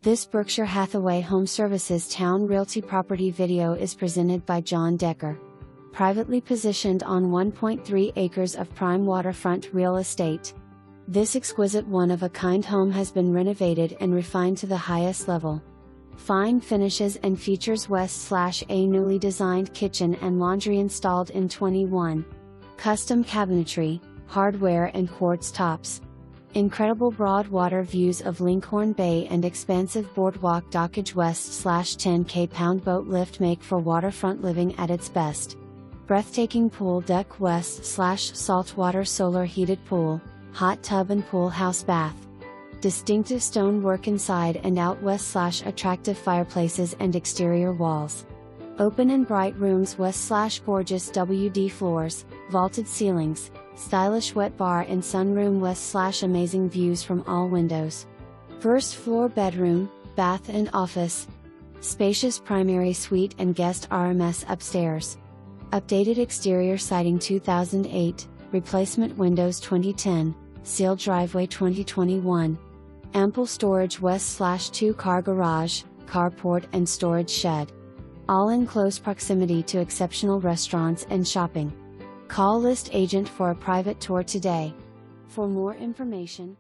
This Berkshire Hathaway HomeServices Towne Realty property video is presented by John Decker. Privately positioned on 1.3 acres of prime waterfront real estate. This exquisite one-of-a-kind home has been renovated and refined to the highest level. Fine finishes and features west/a newly designed kitchen and laundry installed in 21. Custom cabinetry, hardware and quartz tops. Incredible broad water views of Linkhorn Bay and expansive boardwalk dockage west/10K pound boat lift make for waterfront living at its best. Breathtaking pool deck west/saltwater solar heated pool, hot tub and pool house bath. Distinctive stonework inside and out west/attractive fireplaces and exterior walls. Open and bright rooms west/gorgeous wd-flrs, vaulted ceilings, stylish wet bar and sunroom west/amazing views from all windows. First floor bedroom, bath and office. Spacious primary suite and guest RMS upstairs. Updated exterior siding 2008, replacement windows 2010, sealed driveway 2021. Ample storage west/2 car garage, carport and storage shed. All in close proximity to exceptional restaurants and shopping. Call list agent for a private tour today. For more information,